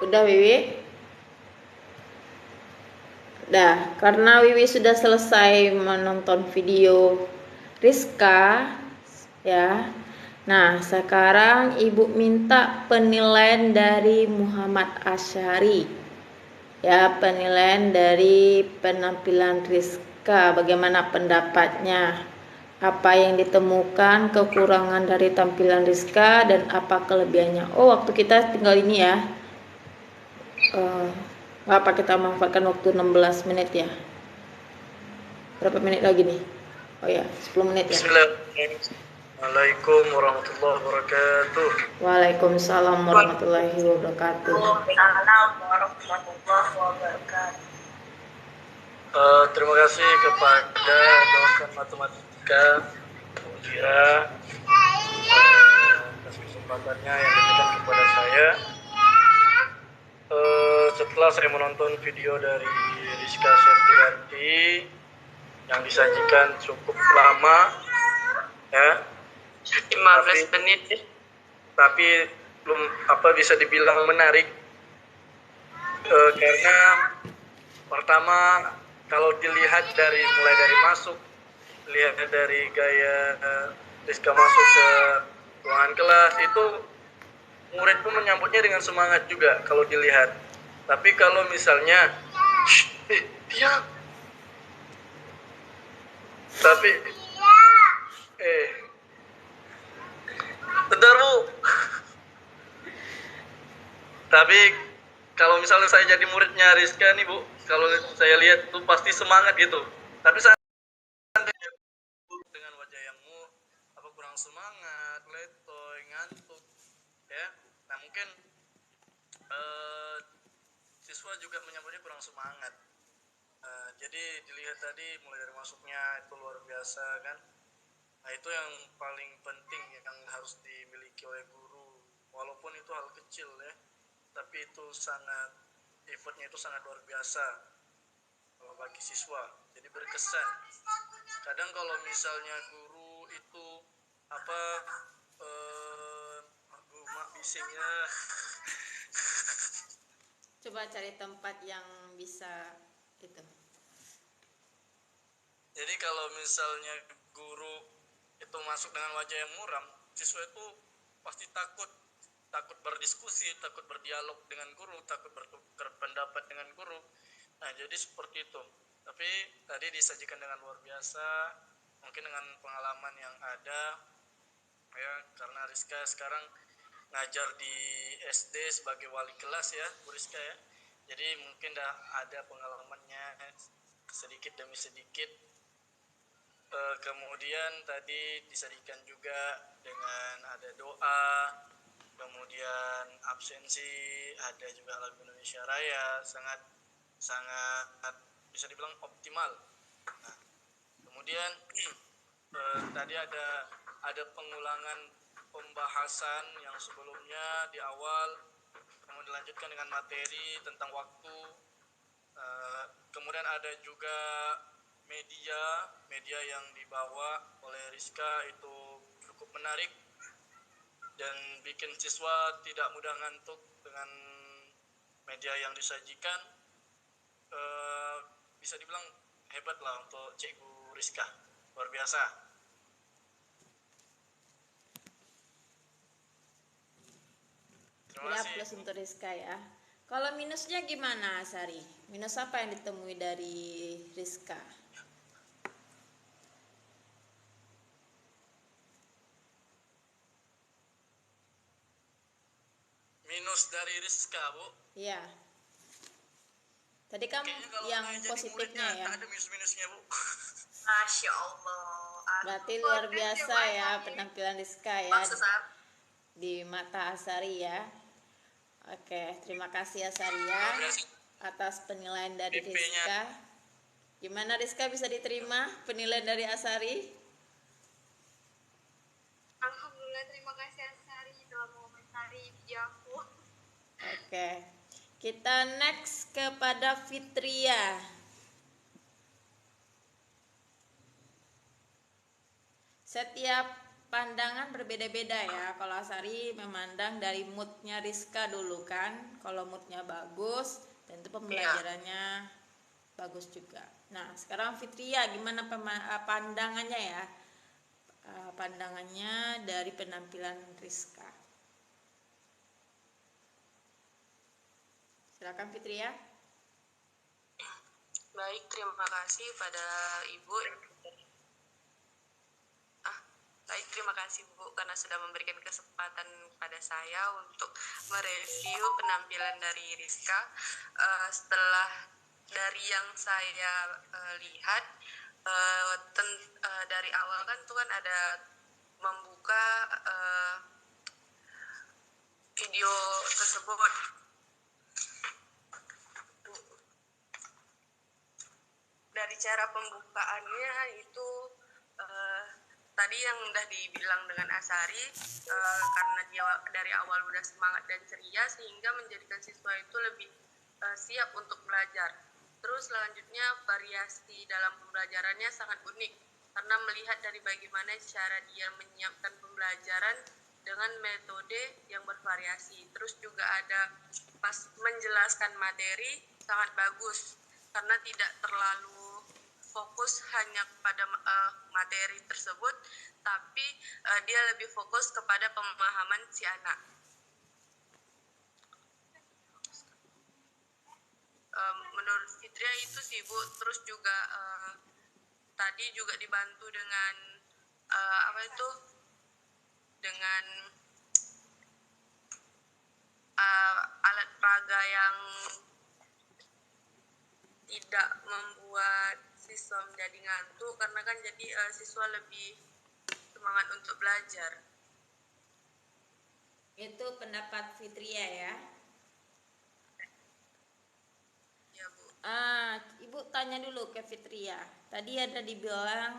Udah Wiwi? Udah, karena Wiwi sudah selesai menonton video Rizka ya. Nah, sekarang Ibu minta penilaian dari Muhammad Asyari. Ya, penilaian dari penampilan Rizka, bagaimana pendapatnya? Apa yang ditemukan, kekurangan dari tampilan Rizka, dan apa kelebihannya? Oh, waktu kita tinggal ini ya. Apa kita manfaatkan waktu 16 menit ya? Berapa menit lagi nih? Oh ya, 10 menit ya. Assalamualaikum warahmatullahi wabarakatuh. Waalaikumsalam warahmatullahi wabarakatuh. Terima kasih kepada dosen matematika Mudira atas kesempatannya yang diberikan kepada saya. Setelah saya menonton video dari Rizka Septrianti yang disajikan cukup lama ya, 15 menit, tapi belum bisa dibilang menarik karena pertama kalau dilihat mulai dari masuk, lihat dari gaya Rizka masuk ke ruangan kelas, itu murid pun menyambutnya dengan semangat juga kalau dilihat. Tapi kalau misalnya diam, tapi bentar Bu. Tapi kalau misalnya saya jadi muridnya Rizka nih Bu, kalau saya lihat tuh pasti semangat gitu. Tapi saya dengan wajah yang kurang semangat, letoy, ngantuk ya. Nah mungkin siswa juga menyambutnya kurang semangat. Jadi dilihat tadi mulai dari masuknya itu luar biasa kan. Nah itu yang paling penting yang harus dimiliki oleh guru, walaupun itu hal kecil ya, tapi itu effortnya itu sangat luar biasa bagi siswa, jadi berkesan. Kadang kalau misalnya guru itu mak bisingnya. Coba cari tempat yang bisa itu. Jadi kalau misalnya guru itu masuk dengan wajah yang muram, siswa itu pasti takut berdiskusi, takut berdialog dengan guru, takut bertukar pendapat dengan guru. Nah jadi seperti itu. Tapi tadi disajikan dengan luar biasa, mungkin dengan pengalaman yang ada ya, karena Rizka sekarang ngajar di SD sebagai wali kelas ya Bu Rizka ya. Jadi mungkin dah ada pengalamannya sedikit demi sedikit. Kemudian tadi disajikan juga dengan ada doa, kemudian absensi, ada juga lagu Indonesia Raya, sangat bisa dibilang optimal. Nah, kemudian tadi ada pengulangan pembahasan yang sebelumnya di awal, kemudian dilanjutkan dengan materi tentang waktu. Kemudian ada juga media yang dibawa oleh Rizka itu cukup menarik dan bikin siswa tidak mudah ngantuk dengan media yang disajikan. Bisa dibilang hebat lah untuk Cikgu Rizka, luar biasa. Ya, plus untuk Rizka ya. Kalau minusnya gimana Sari? Minus apa yang ditemui dari Rizka? Minus dari Rizka Bu? Iya. Tadi kan yang positifnya ya. Tak ada minus-minusnya Bu. Masya Allah. Berarti luar biasa ya penampilan Rizka ya di mata Asari ya. Oke, terima kasih Asari ya atas penilaian dari Rizka. Gimana Rizka, bisa diterima penilaian dari Asari? Alhamdulillah, terima kasih Asari telah mengomentari video aku. Oke, kita next kepada Fitria. Setiap pandangan berbeda-beda ya. Kalau Asari memandang dari moodnya Rizka dulu kan. Kalau moodnya bagus, tentu pembelajarannya bagus juga. Nah, sekarang Fitria gimana pandangannya ya? Pandangannya dari penampilan Rizka. Silakan Fitria. Baik, terima kasih pada Ibu. Baik, terima kasih Bu karena sudah memberikan kesempatan pada saya untuk mereview penampilan dari Rizka. Setelah dari yang saya lihat, dari awal kan itu kan ada membuka video tersebut. Dari cara pembukaannya itu tadi yang udah dibilang dengan Asari, karena dia dari awal udah semangat dan ceria sehingga menjadikan siswa itu lebih siap untuk belajar. Terus selanjutnya variasi dalam pembelajarannya sangat unik karena melihat dari bagaimana cara dia menyiapkan pembelajaran dengan metode yang bervariasi. Terus juga ada pas menjelaskan materi sangat bagus karena tidak terlalu fokus hanya kepada materi tersebut, tapi dia lebih fokus kepada pemahaman si anak. Menurut Fitria itu sih Bu. Terus juga tadi juga dibantu dengan dengan alat peraga yang tidak membuat siswa menjadi ngantuk, karena kan jadi siswa lebih semangat untuk belajar. Itu pendapat Fitria ya. Ya Bu. Ibu tanya dulu ke Fitria. Tadi ada dibilang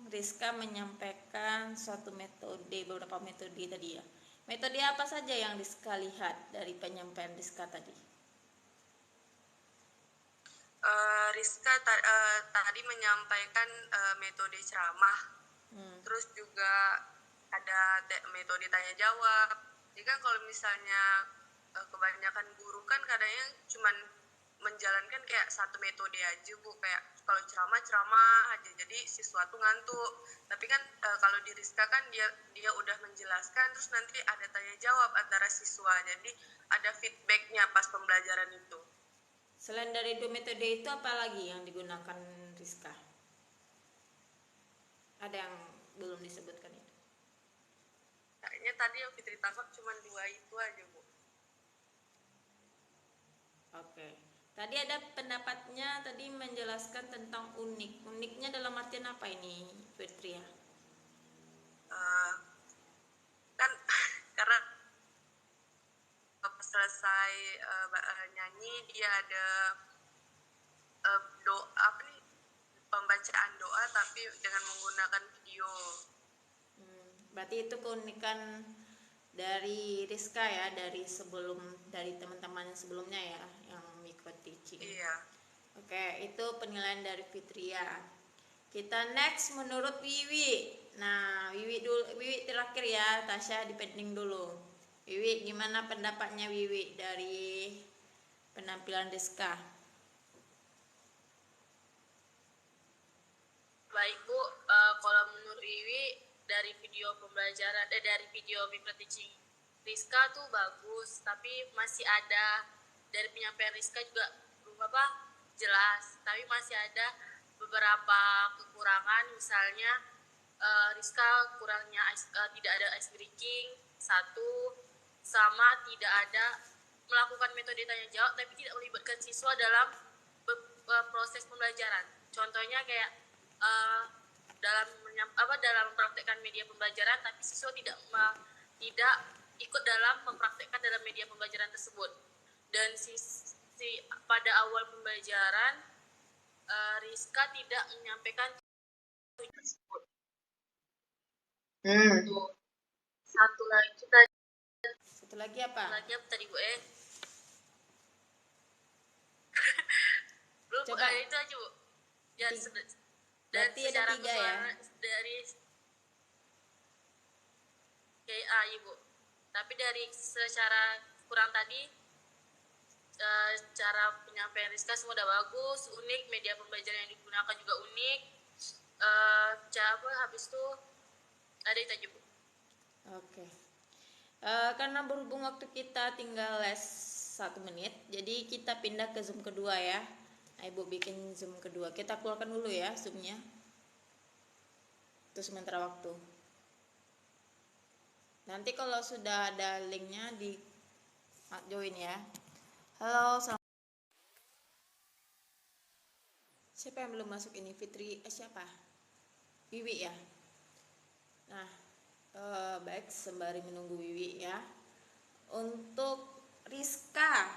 Rizka menyampaikan suatu metode, beberapa metode tadi ya. Metode apa saja yang Rizka lihat dari penyampaian Rizka tadi? Rizka tadi menyampaikan metode ceramah, terus juga ada metode tanya jawab. Jadi kan kalau misalnya kebanyakan guru kan kadangnya cuman menjalankan kayak satu metode aja Bu, kayak kalau ceramah aja jadi siswa tuh ngantuk. Tapi kan kalau di Rizka kan dia udah menjelaskan, terus nanti ada tanya jawab antara siswa, jadi ada feedbacknya pas pembelajaran itu. Selain dari dua metode itu apa lagi yang digunakan Rizka? Ada yang belum disebutkan itu? Kayaknya tadi yang Fitri tangkap cuma dua itu aja Bu. Oke. Tadi ada pendapatnya tadi menjelaskan tentang unik. Uniknya dalam artian apa ini Fitri ya? Kan karena selesai nyanyi dia ada doa pembacaan doa tapi dengan menggunakan video. Berarti itu keunikan dari Rizka ya, dari teman-teman sebelumnya ya yang micro teaching. Iya. Oke, itu penilaian dari Fitria. Kita next menurut Wiwi. Nah, Wiwi terakhir ya, Tasya dipending dulu. Wiwi, gimana pendapatnya Wiwi dari penampilan Rizka? Baik Bu, kalau menurut Wiwi dari video pembelajaran dari video micro teaching Rizka tuh bagus, tapi masih ada dari penyampaian Rizka juga belum jelas, tapi masih ada beberapa kekurangan. Misalnya Rizka kurangnya tidak ada ice breaking satu, sama tidak ada melakukan metode tanya jawab tapi tidak melibatkan siswa dalam proses pembelajaran. Contohnya kayak dalam mempraktekkan media pembelajaran tapi siswa tidak ikut dalam mempraktekkan dalam media pembelajaran tersebut. Dan pada awal pembelajaran Rizka tidak menyampaikan tersebut. Satu lagi apa? Lagi apa tadi Bu? Belum. Coba. Itu aja Bu. Dan Berarti ada 3 ya? Ibu. Tapi dari secara kurang tadi, cara penyampaian Rizka semua udah bagus, unik, media pembelajaran yang digunakan juga unik. Habis itu ada itu aja, Bu. Oke. Karena berhubung waktu kita tinggal les 1 menit, jadi kita pindah ke Zoom kedua ya. Nah, Ibu bikin Zoom kedua. Kita keluarkan dulu ya Zoom-nya. Itu sementara waktu. Nanti kalau sudah ada linknya di join ya. Halo, siapa yang belum masuk ini? Fitri, siapa? Wiwi ya. Nah, baik, sembari menunggu Wiwi ya. Untuk Rizka,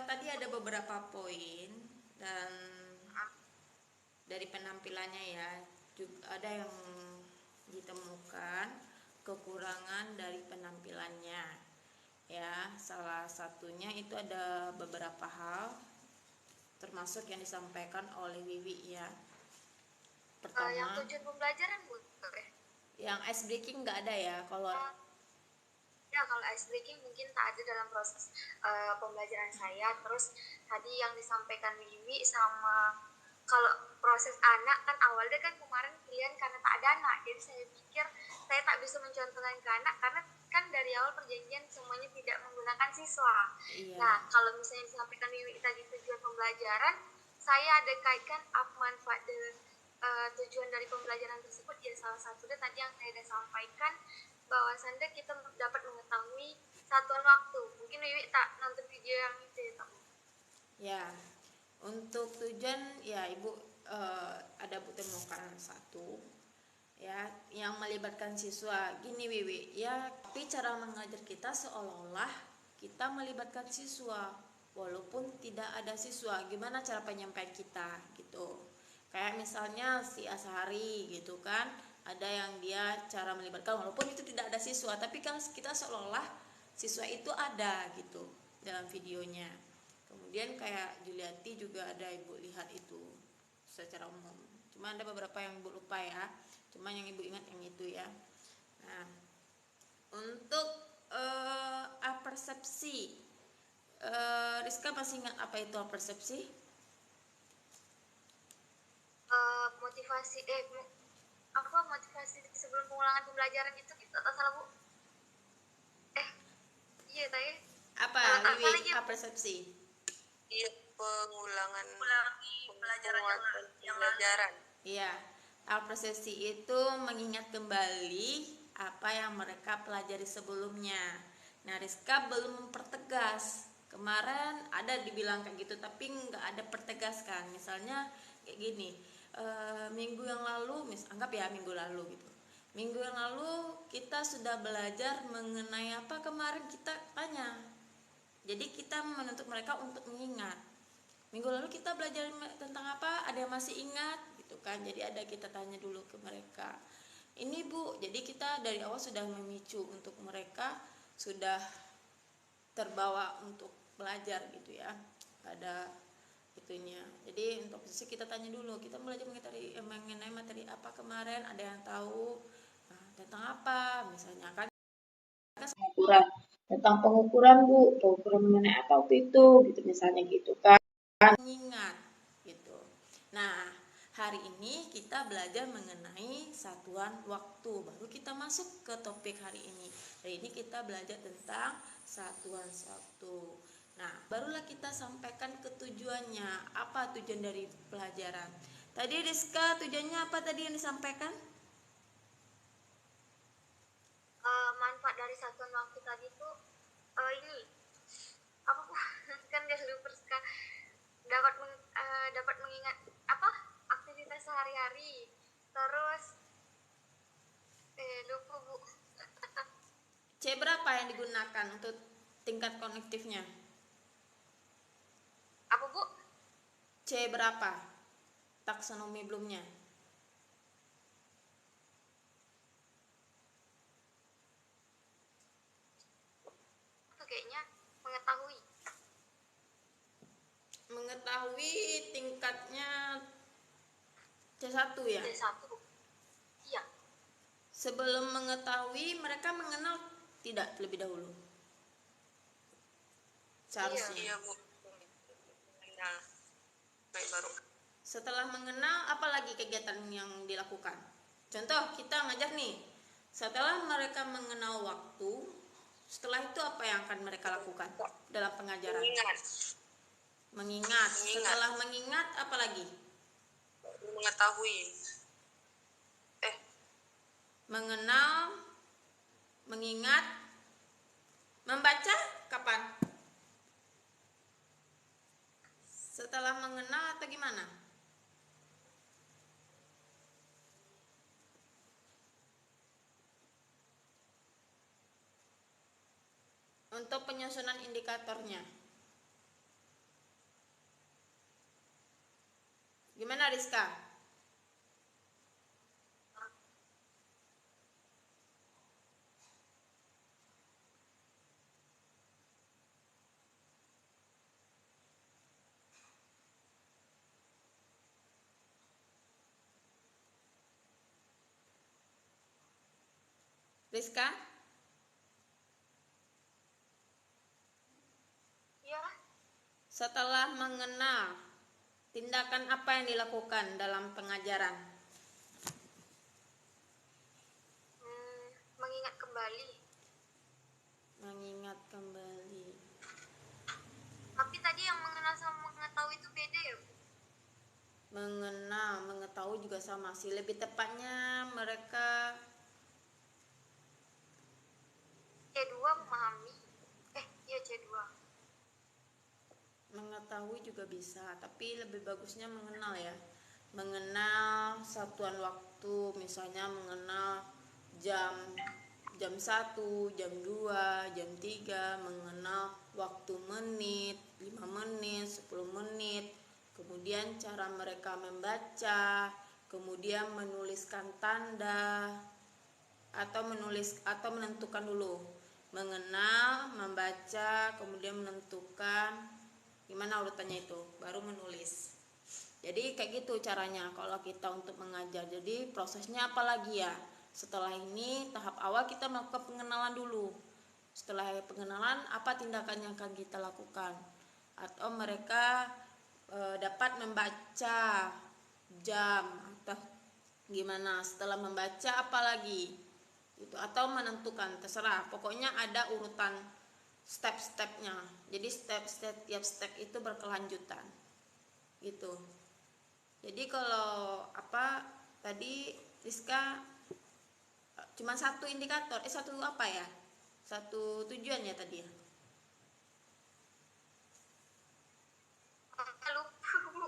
tadi ada beberapa poin dan dari penampilannya ya, juga ada yang ditemukan kekurangan dari penampilannya ya. Salah satunya itu ada beberapa hal termasuk yang disampaikan oleh Wiwi ya. Pertama, Yang tujuan pembelajaran, Bu. yang ice breaking nggak ada ya. Kalau ice breaking mungkin tak ada dalam proses pembelajaran saya. Terus tadi yang disampaikan Wiwi sama kalau proses anak kan awalnya kan kemarin pilihan karena tak ada anak. Jadi saya pikir saya tak bisa mencontohkan ke anak karena kan dari awal perjanjian semuanya tidak menggunakan siswa. Iya. Nah, kalau misalnya disampaikan Wiwi tadi tujuan pembelajaran, saya ada kaitkan apa manfaat tujuan dari pembelajaran tersebut. Ya salah satunya tadi yang saya sudah sampaikan bahwasannya kita dapat mengetahui satuan waktu. Mungkin Wiwi tak nonton video yang itu ya, tak? Ya, untuk tujuan ya Ibu ada temukan satu ya yang melibatkan siswa. Gini Wiwi, ya tapi cara mengajar kita seolah-olah kita melibatkan siswa walaupun tidak ada siswa. Gimana cara penyampaian kita gitu. Kayak misalnya si Asari gitu kan, ada yang dia cara melibatkan walaupun itu tidak ada siswa, tapi kan kita seolah-olah siswa itu ada gitu dalam videonya. Kemudian kayak Juliati juga ada Ibu lihat itu secara umum. Cuma ada beberapa yang Ibu lupa ya. Cuma yang Ibu ingat yang itu ya. Nah, untuk apersepsi, Rizka masih ingat apa itu apersepsi? Motivasi sebelum pengulangan pembelajaran itu kita tak salah, Bu. Iya tadi. Apa Wiwi apersepsi? Iya, pengulangan pelajaran. Iya, apersepsi itu mengingat kembali apa yang mereka pelajari sebelumnya. Nah, Rizka belum mempertegas. Kemarin ada dibilang kayak gitu, tapi nggak ada pertegas kan. Misalnya kayak gini, minggu yang lalu, anggap ya minggu lalu gitu. Minggu yang lalu kita sudah belajar mengenai apa kemarin kita tanya. Jadi kita menuntut mereka untuk mengingat. Minggu lalu kita belajar tentang apa? Ada yang masih ingat gitu kan. Jadi ada kita tanya dulu ke mereka. Ini Bu, jadi kita dari awal sudah memicu untuk mereka sudah terbawa untuk belajar gitu ya. Ada itunya. Jadi untuk sisi kita tanya dulu, kita belajar mengenai materi apa kemarin, ada yang tahu tentang apa misalnya kan pengukuran tentang pengukuran Bu, pengukuran mengenai apa waktu itu gitu misalnya gitu kan, mengingat gitu. Nah, hari ini kita belajar mengenai satuan waktu, baru kita masuk ke topik hari ini. Hari ini kita belajar tentang satuan waktu. Nah, barulah kita sampaikan ke tujuannya. Apa tujuan dari pelajaran? Tadi Rizka, tujuannya apa tadi yang disampaikan? Manfaat dari satuan waktu tadi itu ini apa Bu? Kan dia lupa dapat mengingat apa aktivitas sehari-hari. Terus lupa Bu. C berapa yang digunakan untuk tingkat kognitifnya? Apa Bu? C berapa? Taksonomi belumnya. Itu kayaknya mengetahui tingkatnya C1 ya? C1. Iya. Sebelum mengetahui, mereka mengenal tidak terlebih dahulu? Seharusnya. Iya, Bu. Nah, baik baru. Setelah mengenal, apa lagi kegiatan yang dilakukan? Contoh, kita ngajar nih. Setelah mereka mengenal waktu, setelah itu apa yang akan mereka lakukan dalam pengajaran? Mengingat, Mengingat. Setelah mengingat, apa lagi? mengetahui. Mengenal, mengingat, membaca kapan? Setelah mengenal atau gimana? Untuk penyusunan indikatornya, gimana Rizka? Rizka? Ya, Setelah mengenal, tindakan apa yang dilakukan dalam pengajaran? mengingat kembali. Mengingat kembali. Tapi tadi yang mengenal sama mengetahui itu beda ya, Bu? Mengenal, mengetahui juga sama sih. Lebih tepatnya mereka C2 memahami. Iya C2. mengetahui juga bisa, tapi lebih bagusnya mengenal ya. Mengenal satuan waktu, misalnya mengenal jam jam 1, jam 2, jam 3, mengenal waktu menit, 5 menit, 10 menit. Kemudian cara mereka membaca, kemudian menuliskan tanda atau menentukan dulu. Mengenal, membaca, kemudian menentukan gimana urutannya itu, baru menulis. Jadi kayak gitu caranya kalau kita untuk mengajar. Jadi prosesnya apa lagi ya? Setelah ini tahap awal kita melakukan pengenalan dulu. Setelah pengenalan, apa tindakan yang akan kita lakukan? Atau mereka dapat membaca jam atau gimana? Setelah membaca apa lagi? Itu atau menentukan, terserah. Pokoknya ada urutan step-stepnya. Jadi tiap step itu berkelanjutan. Gitu. Jadi kalau apa tadi Rizka cuma satu indikator, satu apa ya? Satu tujuan ya tadi ya. Lupa, Bu.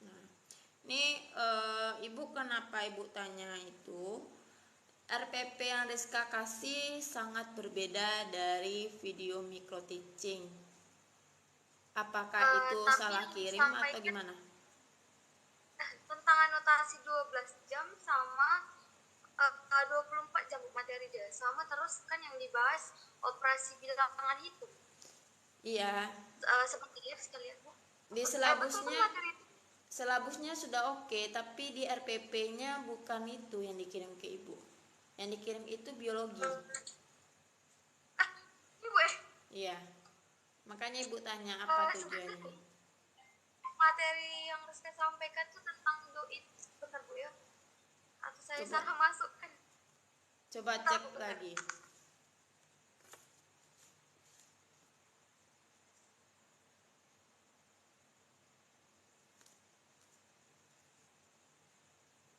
Nah, ini Ibu kenapa Ibu tanya itu? RPP yang Rizka kasih sangat berbeda dari video micro teaching. Apakah itu Tapi salah yang kirim atau disampaikan gimana? tentang anotasi 12 jam sama 24 jam materi dia. Sama terus kan yang dibahas operasi bilangan itu. Iya, Seperti dia sekalian, Bu. di Betul kan materi itu? selabusnya sudah oke, tapi di RPP-nya bukan itu yang dikirim ke Ibu. Yang dikirim itu biologi. Ibu Iya. Makanya Ibu tanya apa sebenarnya tujuannya. materi yang Rizka sampaikan itu tentang doit, benar Bu ya? Atau saya Coba salah masuk kan? coba cek lagi.